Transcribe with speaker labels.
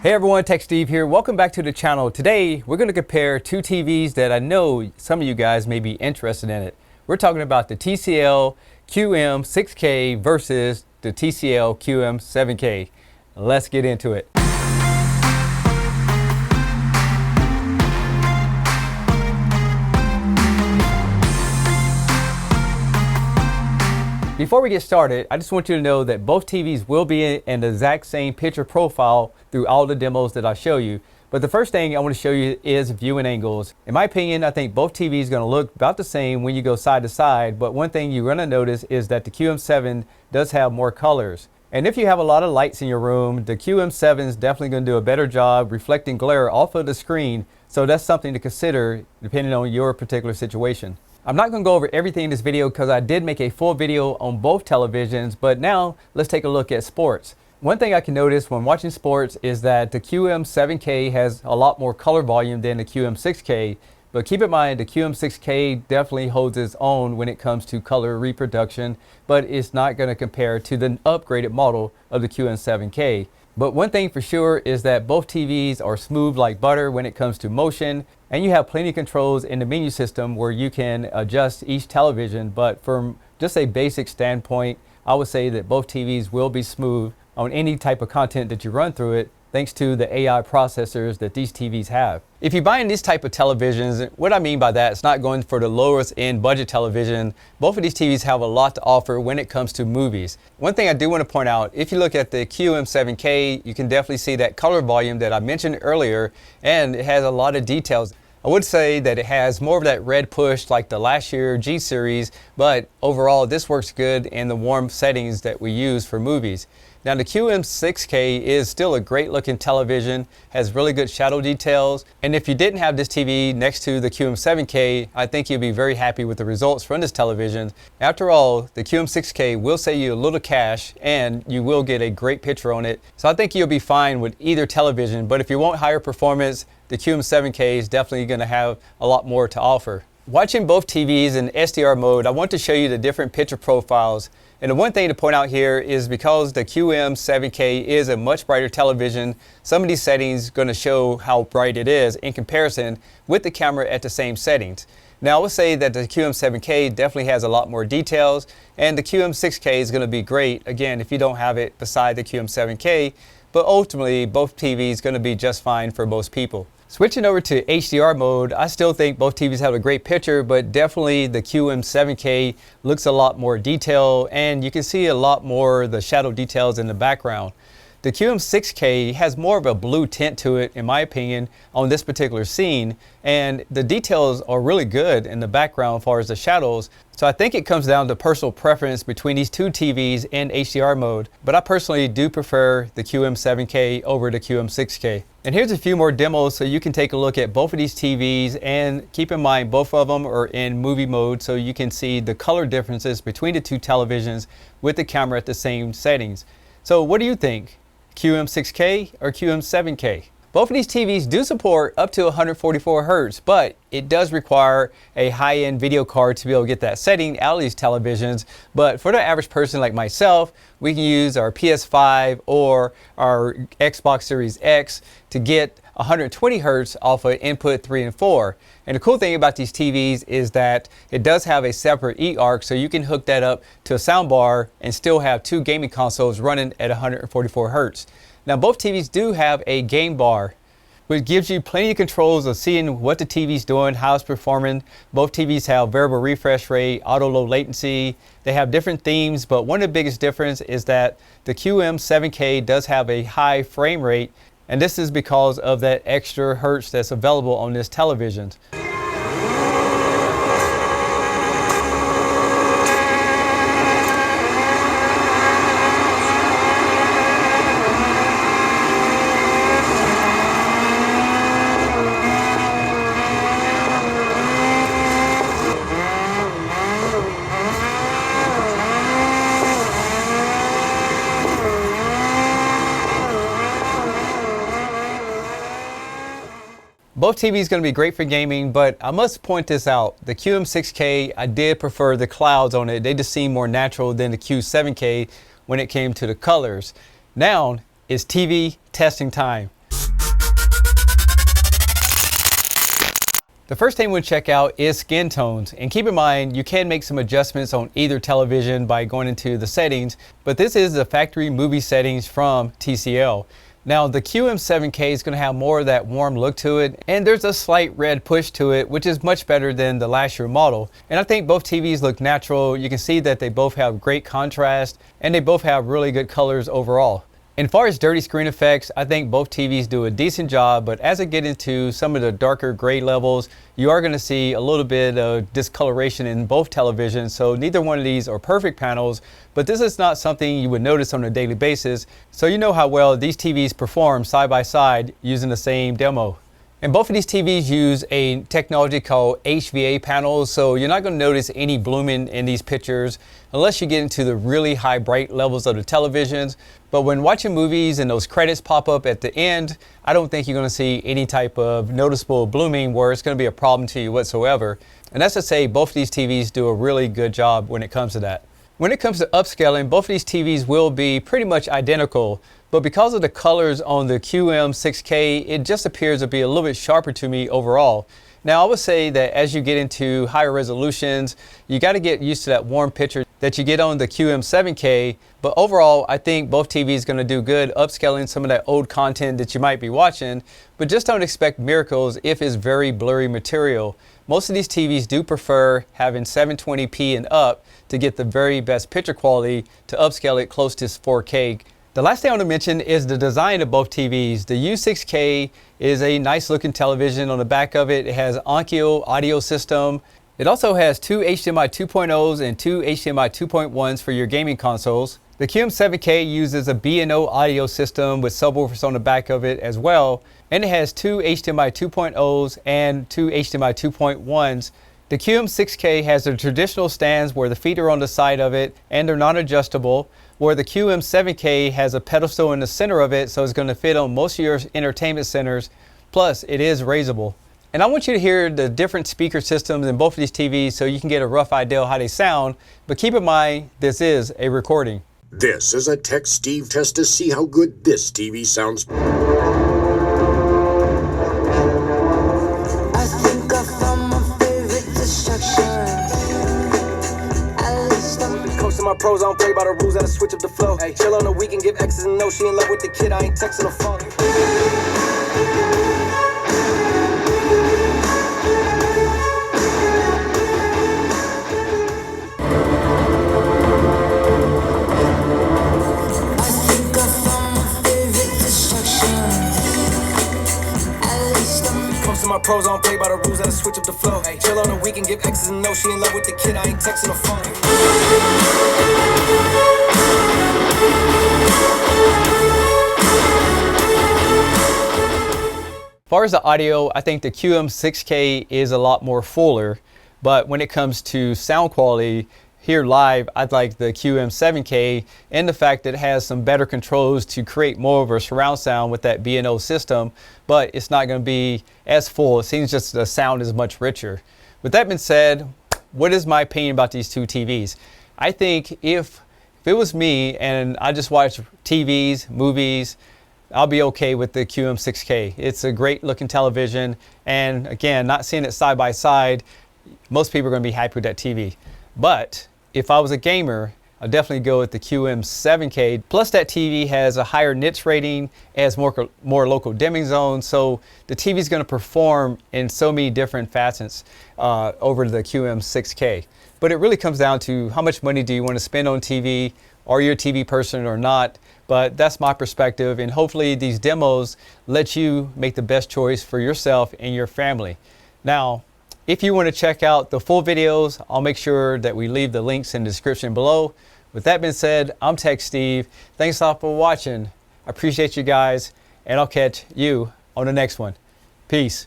Speaker 1: Hey everyone, Tech Steve here. Welcome back to the channel. Today, we're going to compare two TVs that I know some of you guys may be interested in it. We're talking about the TCL QM6K versus the TCL QM7K. Let's get into it. Before we get started, I just want you to know that both TVs will be in the exact same picture profile through all the demos that I show you. But the first thing I want to show you is viewing angles. In my opinion, I think both TVs are going to look about the same when you go side to side, but one thing you're going to notice is that the QM7 does have more colors. And if you have a lot of lights in your room, the QM7 is definitely going to do a better job reflecting glare off of the screen, so that's something to consider depending on your particular situation. I'm not going to go over everything in this video because I did make a full video on both televisions, but now let's take a look at sports. One thing I can notice when watching sports is that the QM7K has a lot more color volume than the QM6K, but keep in mind the QM6K definitely holds its own when it comes to color reproduction, but it's not going to compare to the upgraded model of the QM7K. But one thing for sure is that both TVs are smooth like butter when it comes to motion, and you have plenty of controls in the menu system where you can adjust each television. But from just a basic standpoint, I would say that both TVs will be smooth on any type of content that you run through it, thanks to the AI processors that these TVs have. If you're buying these type of televisions, what I mean by that, it's not going for the lowest end budget television. Both of these TVs have a lot to offer when it comes to movies. One thing I do want to point out, if you look at the QM7K, you can definitely see that color volume that I mentioned earlier, and it has a lot of details. I would say that it has more of that red push like the last year G series, but overall this works good in the warm settings that we use for movies. Now the QM6K is still a great looking television, has really good shadow details, and if you didn't have this TV next to the QM7K, I think you'll be very happy with the results from this television. After all, the QM6K will save you a little cash and you will get a great picture on it. So I think you'll be fine with either television, but if you want higher performance, the QM7K is definitely going to have a lot more to offer. Watching both TVs in SDR mode, I want to show you the different picture profiles. And the one thing to point out here is because the QM7K is a much brighter television, some of these settings are going to show how bright it is in comparison with the camera at the same settings. Now I would say that the QM7K definitely has a lot more details, and the QM6K is going to be great, again, if you don't have it beside the QM7K, but ultimately both TVs are going to be just fine for most people. Switching over to HDR mode, I still think both TVs have a great picture, but definitely the QM7K looks a lot more detailed, and you can see a lot more of the shadow details in the background. The QM6K has more of a blue tint to it, in my opinion, on this particular scene, and the details are really good in the background as far as the shadows. So I think it comes down to personal preference between these two TVs in HDR mode, but I personally do prefer the QM7K over the QM6K. And here's a few more demos so you can take a look at both of these TVs, and keep in mind both of them are in movie mode, so you can see the color differences between the two televisions with the camera at the same settings. So what do you think? QM6K or QM7K? Both of these TVs do support up to 144 Hertz, but it does require a high-end video card to be able to get that setting out of these televisions. But for the average person like myself, we can use our PS5 or our Xbox Series X to get 120 Hertz off of input 3 and 4. And the cool thing about these TVs is that it does have a separate eARC, so you can hook that up to a soundbar and still have two gaming consoles running at 144 Hertz. Now both TVs do have a game bar, which gives you plenty of controls of seeing what the TV's doing, how it's performing. Both TVs have variable refresh rate, auto low latency. They have different themes, but one of the biggest difference is that the QM7K does have a high frame rate, and this is because of that extra hertz that's available on this television. Both TVs going to be great for gaming, but I must point this out. The QM6K, I did prefer the clouds on it. They just seem more natural than the Q7K when it came to the colors. Now it's TV testing time. The first thing we'll check out is skin tones, and keep in mind you can make some adjustments on either television by going into the settings, but this is the factory movie settings from TCL. Now the QM7K is going to have more of that warm look to it, and there's a slight red push to it, which is much better than the last year model. And I think both TVs look natural. You can see that they both have great contrast and they both have really good colors overall. As far as dirty screen effects, I think both TVs do a decent job, but as I get into some of the darker gray levels, you are going to see a little bit of discoloration in both televisions, so neither one of these are perfect panels, but this is not something you would notice on a daily basis, so you know how well these TVs perform side by side using the same demo. And both of these TVs use a technology called HVA panels, so you're not going to notice any blooming in these pictures unless you get into the really high bright levels of the televisions. But when watching movies and those credits pop up at the end, I don't think you're going to see any type of noticeable blooming where it's going to be a problem to you whatsoever. And that's to say both of these TVs do a really good job when it comes to that. When it comes to upscaling, both of these TVs will be pretty much identical, but because of the colors on the QM6K, it just appears to be a little bit sharper to me overall. Now I would say that as you get into higher resolutions, you got to get used to that warm picture that you get on the QM7K, but overall I think both TVs going to do good upscaling some of that old content that you might be watching, but just don't expect miracles if it's very blurry material. Most of these TVs do prefer having 720p and up to get the very best picture quality to upscale it close to 4K. The last thing I want to mention is the design of both TVs. The U6K is a nice looking television. On the back of it, it has Onkyo audio system. It also has two HDMI 2.0s and two HDMI 2.1s for your gaming consoles. The QM7K uses a B&O audio system with subwoofers on the back of it as well. And it has two HDMI 2.0s and two HDMI 2.1s. The QM6K has the traditional stands where the feet are on the side of it and they're non-adjustable, where the QM7K has a pedestal in the center of it, so it's going to fit on most of your entertainment centers, plus it is raisable. And I want you to hear the different speaker systems in both of these TVs so you can get a rough idea of how they sound, but keep in mind this is a recording.
Speaker 2: This is a Tech Steve test to see how good this TV sounds.
Speaker 3: My pros, I don't play by the rules, I just switch up the flow. Hey, chill on the weekend, give X's and no. She in love with the kid, I ain't texting her phone. My pros, I don't play by the rules, I just switch up the flow. Hey, chill on the weekend, give X's and no. She in love with the kid, I ain't texting her phone.
Speaker 1: As far as the audio, I think the QM6K is a lot more fuller, but when it comes to sound quality, here live, I'd like the QM7K and the fact that it has some better controls to create more of a surround sound with that B&O system, but it's not going to be as full. It seems just the sound is much richer. With that being said, what is my opinion about these two TVs? I think if it was me and I just watch TVs, movies, I'll be okay with the QM6K. It's a great looking television, and again, not seeing it side by side, most people are going to be happy with that TV. But if I was a gamer, I'd definitely go with the QM7K. Plus that TV has a higher nits rating, has more local dimming zones, so the TV is going to perform in so many different facets over the QM6K. But it really comes down to how much money do you want to spend on TV? Are you a TV person or not? But that's my perspective, and hopefully these demos let you make the best choice for yourself and your family. Now, if you want to check out the full videos, I'll make sure that we leave the links in the description below. With that being said, I'm Tech Steve. Thanks a lot for watching. I appreciate you guys, and I'll catch you on the next one. Peace.